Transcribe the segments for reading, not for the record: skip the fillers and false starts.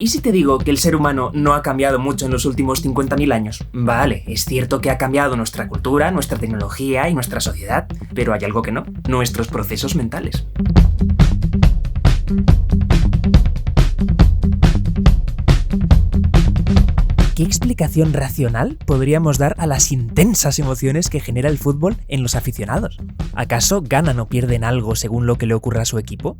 ¿Y si te digo que el ser humano no ha cambiado mucho en los últimos 50.000 años? Vale, es cierto que ha cambiado nuestra cultura, nuestra tecnología y nuestra sociedad, pero hay algo que no, nuestros procesos mentales. ¿Qué explicación racional podríamos dar a las intensas emociones que genera el fútbol en los aficionados? ¿Acaso ganan o pierden algo según lo que le ocurra a su equipo?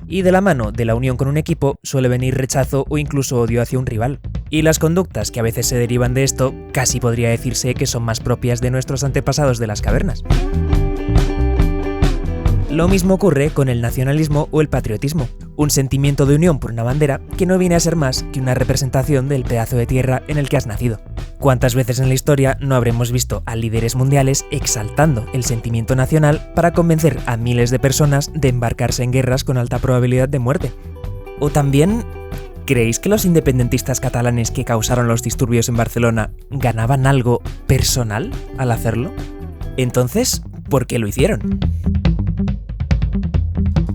Y de la mano de la unión con un equipo suele venir rechazo o incluso odio hacia un rival. Y las conductas que a veces se derivan de esto casi podría decirse que son más propias de nuestros antepasados de las cavernas. Lo mismo ocurre con el nacionalismo o el patriotismo, un sentimiento de unión por una bandera que no viene a ser más que una representación del pedazo de tierra en el que has nacido. ¿Cuántas veces en la historia no habremos visto a líderes mundiales exaltando el sentimiento nacional para convencer a miles de personas de embarcarse en guerras con alta probabilidad de muerte? O también, ¿creéis que los independentistas catalanes que causaron los disturbios en Barcelona ganaban algo personal al hacerlo? Entonces, ¿por qué lo hicieron?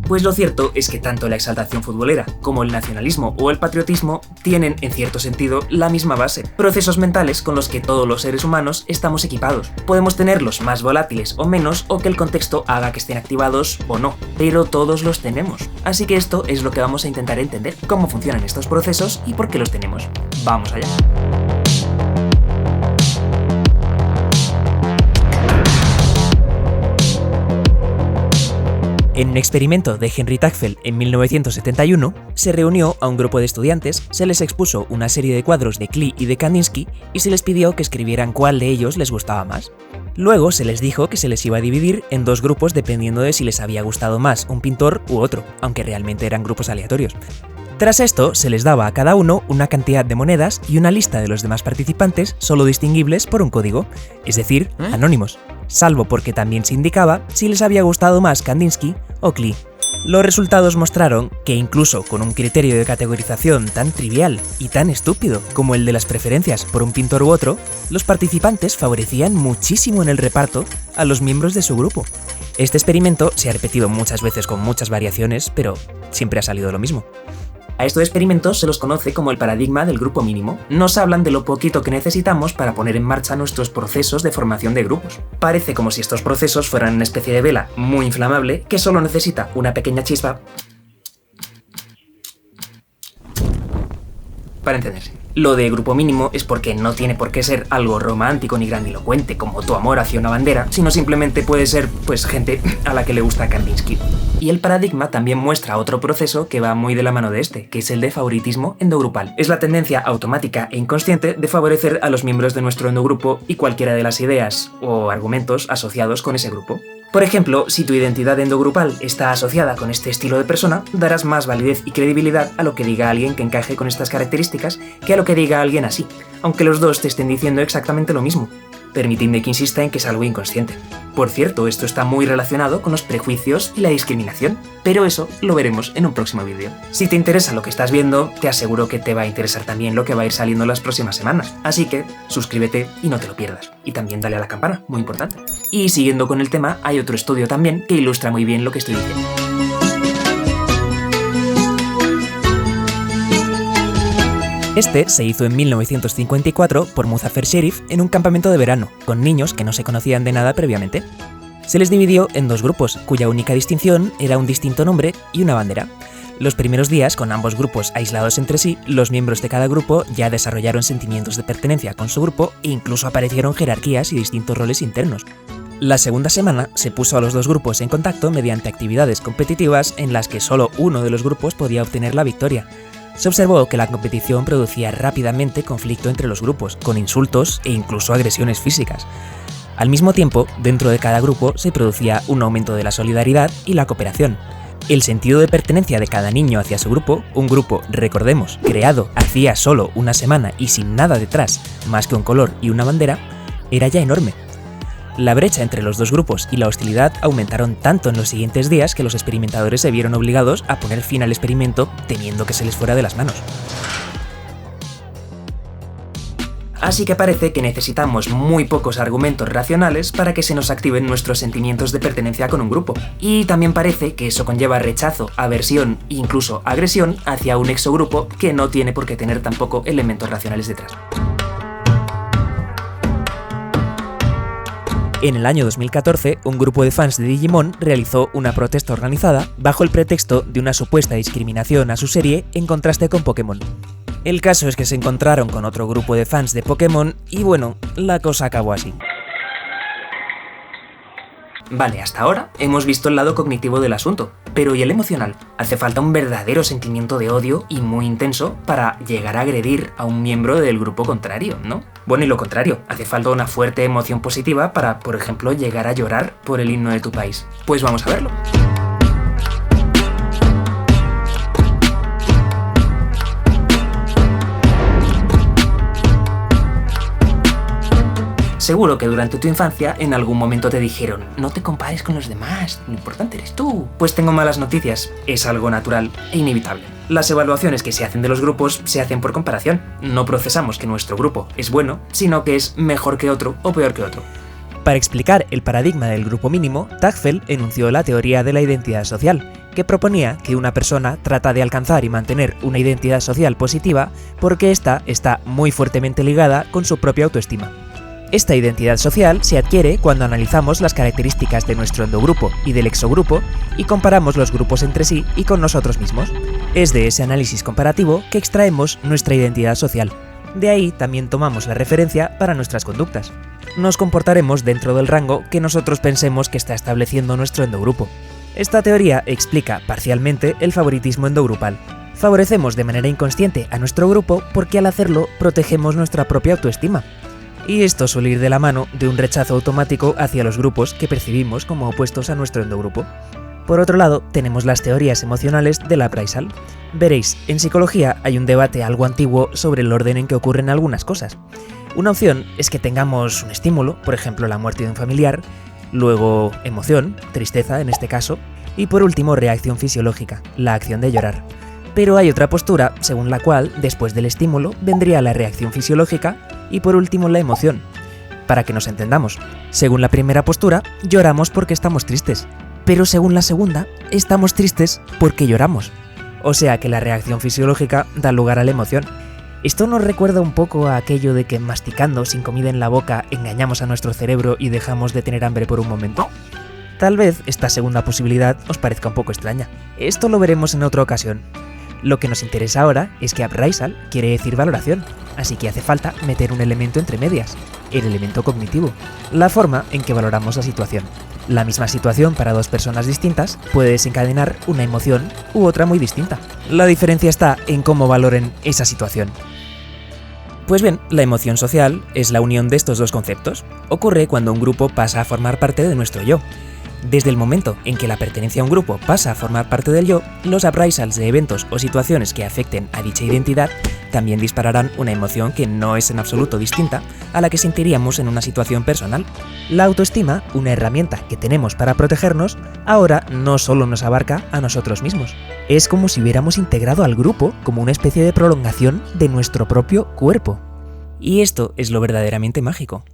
Pues lo cierto es que tanto la exaltación futbolera como el nacionalismo o el patriotismo tienen, en cierto sentido, la misma base, procesos mentales con los que todos los seres humanos estamos equipados. Podemos tenerlos más volátiles o menos, o que el contexto haga que estén activados o no, pero todos los tenemos. Así que esto es lo que vamos a intentar entender, cómo funcionan estos procesos y por qué los tenemos. ¡Vamos allá! En un experimento de Henry Tagfeld en 1971, se reunió a un grupo de estudiantes, se les expuso una serie de cuadros de Klee y de Kandinsky y se les pidió que escribieran cuál de ellos les gustaba más. Luego se les dijo que se les iba a dividir en dos grupos dependiendo de si les había gustado más un pintor u otro, aunque realmente eran grupos aleatorios. Tras esto, se les daba a cada uno una cantidad de monedas y una lista de los demás participantes solo distinguibles por un código, es decir, anónimos, salvo porque también se indicaba si les había gustado más Kandinsky o Klee. Los resultados mostraron que incluso con un criterio de categorización tan trivial y tan estúpido como el de las preferencias por un pintor u otro, los participantes favorecían muchísimo en el reparto a los miembros de su grupo. Este experimento se ha repetido muchas veces con muchas variaciones, pero siempre ha salido lo mismo. A estos experimentos se los conoce como el paradigma del grupo mínimo. Nos hablan de lo poquito que necesitamos para poner en marcha nuestros procesos de formación de grupos. Parece como si estos procesos fueran una especie de vela muy inflamable que solo necesita una pequeña chispa para encenderse. Lo de grupo mínimo es porque no tiene por qué ser algo romántico ni grandilocuente como tu amor hacia una bandera, sino simplemente puede ser, gente a la que le gusta Kandinsky. Y el paradigma también muestra otro proceso que va muy de la mano de este, que es el de favoritismo endogrupal. Es la tendencia automática e inconsciente de favorecer a los miembros de nuestro endogrupo y cualquiera de las ideas o argumentos asociados con ese grupo. Por ejemplo, si tu identidad endogrupal está asociada con este estilo de persona, darás más validez y credibilidad a lo que diga alguien que encaje con estas características que a lo que diga alguien así, aunque los dos te estén diciendo exactamente lo mismo. Permitidme que insista en que es algo inconsciente. Por cierto, esto está muy relacionado con los prejuicios y la discriminación, pero eso lo veremos en un próximo vídeo. Si te interesa lo que estás viendo, te aseguro que te va a interesar también lo que va a ir saliendo las próximas semanas, así que suscríbete y no te lo pierdas. Y también dale a la campana, muy importante. Y siguiendo con el tema, hay otro estudio también que ilustra muy bien lo que estoy diciendo. Este se hizo en 1954 por Muzaffer Sherif en un campamento de verano, con niños que no se conocían de nada previamente. Se les dividió en dos grupos, cuya única distinción era un distinto nombre y una bandera. Los primeros días, con ambos grupos aislados entre sí, los miembros de cada grupo ya desarrollaron sentimientos de pertenencia con su grupo e incluso aparecieron jerarquías y distintos roles internos. La segunda semana se puso a los dos grupos en contacto mediante actividades competitivas en las que solo uno de los grupos podía obtener la victoria. Se observó que la competición producía rápidamente conflicto entre los grupos, con insultos e incluso agresiones físicas. Al mismo tiempo, dentro de cada grupo se producía un aumento de la solidaridad y la cooperación. El sentido de pertenencia de cada niño hacia su grupo, un grupo, recordemos, creado hacía solo una semana y sin nada detrás, más que un color y una bandera, era ya enorme. La brecha entre los dos grupos y la hostilidad aumentaron tanto en los siguientes días que los experimentadores se vieron obligados a poner fin al experimento temiendo que se les fuera de las manos. Así que parece que necesitamos muy pocos argumentos racionales para que se nos activen nuestros sentimientos de pertenencia con un grupo. Y también parece que eso conlleva rechazo, aversión e incluso agresión hacia un exogrupo que no tiene por qué tener tampoco elementos racionales detrás. En el año 2014, un grupo de fans de Digimon realizó una protesta organizada bajo el pretexto de una supuesta discriminación a su serie en contraste con Pokémon. El caso es que se encontraron con otro grupo de fans de Pokémon y bueno, la cosa acabó así. Vale, hasta ahora hemos visto el lado cognitivo del asunto, pero ¿y el emocional? Hace falta un verdadero sentimiento de odio y muy intenso para llegar a agredir a un miembro del grupo contrario, ¿no? Bueno, y lo contrario, hace falta una fuerte emoción positiva para, por ejemplo, llegar a llorar por el himno de tu país. Pues vamos a verlo. Seguro que durante tu infancia en algún momento te dijeron no te compares con los demás, lo importante eres tú. Pues tengo malas noticias, es algo natural e inevitable. Las evaluaciones que se hacen de los grupos se hacen por comparación. No procesamos que nuestro grupo es bueno, sino que es mejor que otro o peor que otro. Para explicar el paradigma del grupo mínimo, Tagfel enunció la teoría de la identidad social, que proponía que una persona trata de alcanzar y mantener una identidad social positiva porque ésta está muy fuertemente ligada con su propia autoestima. Esta identidad social se adquiere cuando analizamos las características de nuestro endogrupo y del exogrupo y comparamos los grupos entre sí y con nosotros mismos. Es de ese análisis comparativo que extraemos nuestra identidad social. De ahí también tomamos la referencia para nuestras conductas. Nos comportaremos dentro del rango que nosotros pensemos que está estableciendo nuestro endogrupo. Esta teoría explica parcialmente el favoritismo endogrupal. Favorecemos de manera inconsciente a nuestro grupo porque al hacerlo protegemos nuestra propia autoestima. Y esto suele ir de la mano de un rechazo automático hacia los grupos que percibimos como opuestos a nuestro endogrupo. Por otro lado, tenemos las teorías emocionales de Appraisal. Veréis, en psicología hay un debate algo antiguo sobre el orden en que ocurren algunas cosas. Una opción es que tengamos un estímulo, por ejemplo la muerte de un familiar, luego emoción, tristeza en este caso, y por último reacción fisiológica, la acción de llorar. Pero hay otra postura, según la cual, después del estímulo, vendría la reacción fisiológica y por último la emoción. Para que nos entendamos, según la primera postura, lloramos porque estamos tristes, pero según la segunda, estamos tristes porque lloramos. O sea que la reacción fisiológica da lugar a la emoción. ¿Esto nos recuerda un poco a aquello de que masticando sin comida en la boca engañamos a nuestro cerebro y dejamos de tener hambre por un momento? Tal vez esta segunda posibilidad os parezca un poco extraña. Esto lo veremos en otra ocasión. Lo que nos interesa ahora es que appraisal quiere decir valoración, así que hace falta meter un elemento entre medias, el elemento cognitivo, la forma en que valoramos la situación. La misma situación para dos personas distintas puede desencadenar una emoción u otra muy distinta. La diferencia está en cómo valoren esa situación. Pues bien, la emoción social es la unión de estos dos conceptos. Ocurre cuando un grupo pasa a formar parte de nuestro yo. Desde el momento en que la pertenencia a un grupo pasa a formar parte del yo, los appraisals de eventos o situaciones que afecten a dicha identidad también dispararán una emoción que no es en absoluto distinta a la que sentiríamos en una situación personal. La autoestima, una herramienta que tenemos para protegernos, ahora no solo nos abarca a nosotros mismos. Es como si hubiéramos integrado al grupo como una especie de prolongación de nuestro propio cuerpo. Y esto es lo verdaderamente mágico.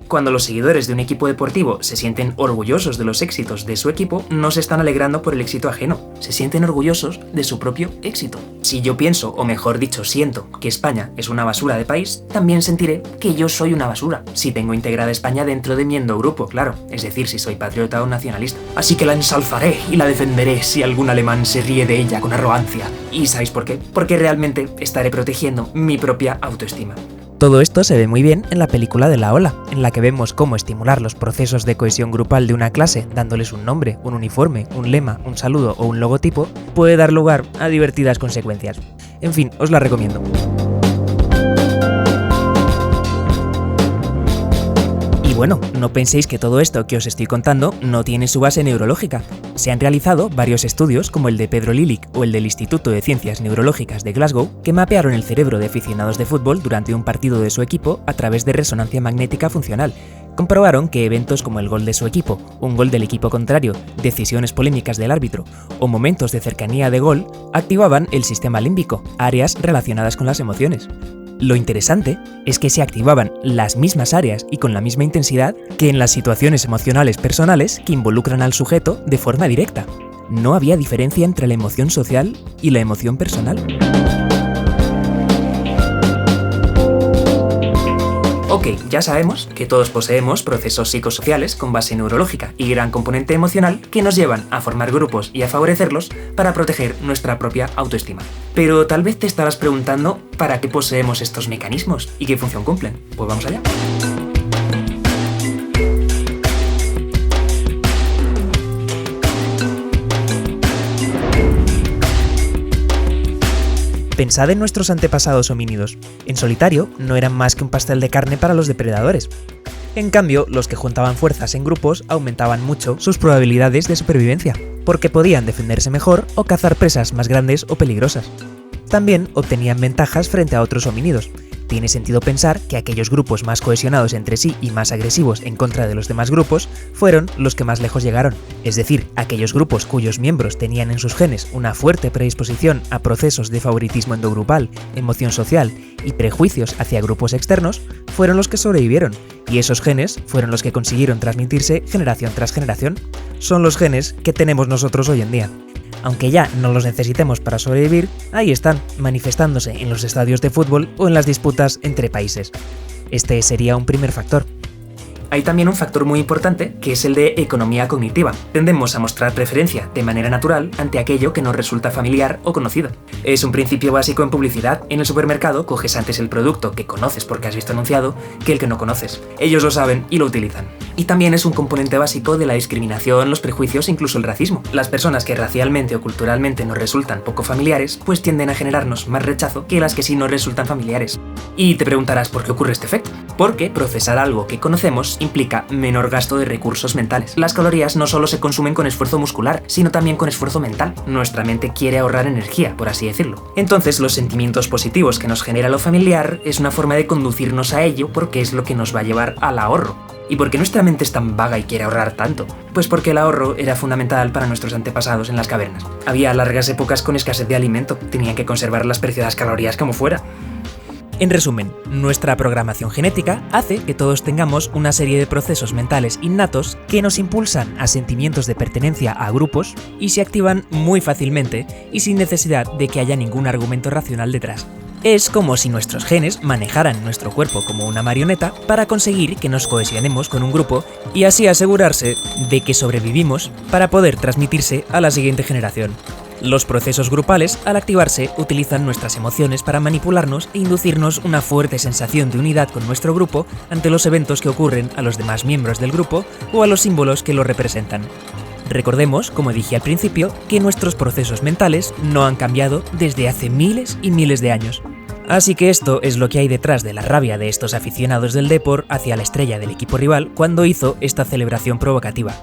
Cuando los seguidores de un equipo deportivo se sienten orgullosos de los éxitos de su equipo, no se están alegrando por el éxito ajeno, se sienten orgullosos de su propio éxito. Si yo pienso, o mejor dicho, siento que España es una basura de país, también sentiré que yo soy una basura, si tengo integrada España dentro de mi endogrupo, claro, es decir, si soy patriota o nacionalista. Así que la ensalzaré y la defenderé si algún alemán se ríe de ella con arrogancia. ¿Y sabéis por qué? Porque realmente estaré protegiendo mi propia autoestima. Todo esto se ve muy bien en la película de La Ola, en la que vemos cómo estimular los procesos de cohesión grupal de una clase dándoles un nombre, un uniforme, un lema, un saludo o un logotipo, puede dar lugar a divertidas consecuencias. En fin, os la recomiendo. Y bueno, no penséis que todo esto que os estoy contando no tiene su base neurológica. Se han realizado varios estudios como el de Pedro Lilic o el del Instituto de Ciencias Neurológicas de Glasgow que mapearon el cerebro de aficionados de fútbol durante un partido de su equipo a través de resonancia magnética funcional. Comprobaron que eventos como el gol de su equipo, un gol del equipo contrario, decisiones polémicas del árbitro o momentos de cercanía de gol activaban el sistema límbico, áreas relacionadas con las emociones. Lo interesante es que se activaban las mismas áreas y con la misma intensidad que en las situaciones emocionales personales que involucran al sujeto de forma directa. No había diferencia entre la emoción social y la emoción personal. Ok, ya sabemos que todos poseemos procesos psicosociales con base neurológica y gran componente emocional que nos llevan a formar grupos y a favorecerlos para proteger nuestra propia autoestima. Pero tal vez te estarás preguntando ¿para qué poseemos estos mecanismos y qué función cumplen? Pues vamos allá. Pensad en nuestros antepasados homínidos. En solitario no eran más que un pastel de carne para los depredadores. En cambio, los que juntaban fuerzas en grupos aumentaban mucho sus probabilidades de supervivencia, porque podían defenderse mejor o cazar presas más grandes o peligrosas. También obtenían ventajas frente a otros homínidos. Tiene sentido pensar que aquellos grupos más cohesionados entre sí y más agresivos en contra de los demás grupos fueron los que más lejos llegaron. Es decir, aquellos grupos cuyos miembros tenían en sus genes una fuerte predisposición a procesos de favoritismo endogrupal, emoción social y prejuicios hacia grupos externos, fueron los que sobrevivieron, y esos genes fueron los que consiguieron transmitirse generación tras generación. Son los genes que tenemos nosotros hoy en día. Aunque ya no los necesitemos para sobrevivir, ahí están, manifestándose en los estadios de fútbol o en las disputas entre países. Este sería un primer factor. Hay también un factor muy importante, que es el de economía cognitiva. Tendemos a mostrar preferencia de manera natural ante aquello que nos resulta familiar o conocido. Es un principio básico en publicidad. En el supermercado coges antes el producto que conoces porque has visto anunciado que el que no conoces. Ellos lo saben y lo utilizan. Y también es un componente básico de la discriminación, los prejuicios e incluso el racismo. Las personas que racialmente o culturalmente nos resultan poco familiares, pues tienden a generarnos más rechazo que las que sí nos resultan familiares. Y te preguntarás por qué ocurre este efecto. Porque procesar algo que conocemos implica menor gasto de recursos mentales. Las calorías no solo se consumen con esfuerzo muscular, sino también con esfuerzo mental. Nuestra mente quiere ahorrar energía, por así decirlo. Entonces, los sentimientos positivos que nos genera lo familiar es una forma de conducirnos a ello porque es lo que nos va a llevar al ahorro. ¿Y por qué nuestra mente es tan vaga y quiere ahorrar tanto? Pues porque el ahorro era fundamental para nuestros antepasados en las cavernas. Había largas épocas con escasez de alimento, tenían que conservar las preciadas calorías como fuera. En resumen, nuestra programación genética hace que todos tengamos una serie de procesos mentales innatos que nos impulsan a sentimientos de pertenencia a grupos y se activan muy fácilmente y sin necesidad de que haya ningún argumento racional detrás. Es como si nuestros genes manejaran nuestro cuerpo como una marioneta para conseguir que nos cohesionemos con un grupo y así asegurarse de que sobrevivimos para poder transmitirse a la siguiente generación. Los procesos grupales, al activarse, utilizan nuestras emociones para manipularnos e inducirnos una fuerte sensación de unidad con nuestro grupo ante los eventos que ocurren a los demás miembros del grupo o a los símbolos que lo representan. Recordemos, como dije al principio, que nuestros procesos mentales no han cambiado desde hace miles y miles de años. Así que esto es lo que hay detrás de la rabia de estos aficionados del Depor hacia la estrella del equipo rival cuando hizo esta celebración provocativa.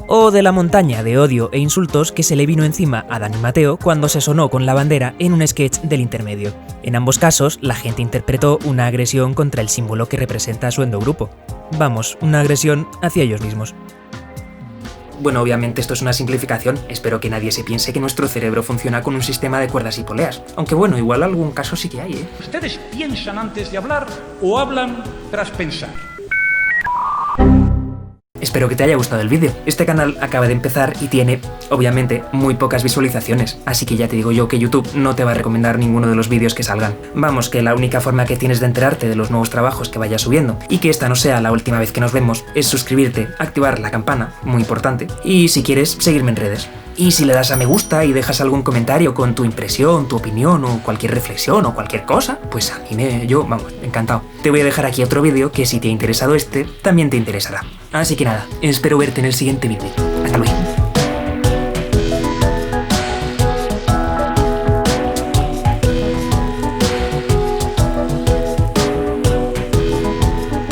O de la montaña de odio e insultos que se le vino encima a Dani Mateo cuando se sonó con la bandera en un sketch del intermedio. En ambos casos, la gente interpretó una agresión contra el símbolo que representa a su endogrupo. Vamos, una agresión hacia ellos mismos. Bueno, obviamente esto es una simplificación, espero que nadie se piense que nuestro cerebro funciona con un sistema de cuerdas y poleas. Aunque bueno, igual algún caso sí que hay, ¿eh? ¿Ustedes piensan antes de hablar o hablan tras pensar? Espero que te haya gustado el vídeo. Este canal acaba de empezar y tiene, obviamente, muy pocas visualizaciones, así que ya te digo yo que YouTube no te va a recomendar ninguno de los vídeos que salgan. Vamos, que la única forma que tienes de enterarte de los nuevos trabajos que vaya subiendo y que esta no sea la última vez que nos vemos es suscribirte, activar la campana, muy importante, y si quieres, seguirme en redes. Y si le das a me gusta y dejas algún comentario con tu impresión, tu opinión o cualquier reflexión o cualquier cosa, pues a mí vamos, encantado. Te voy a dejar aquí otro vídeo que si te ha interesado este, también te interesará. Así que nada, espero verte en el siguiente vídeo. Hasta luego.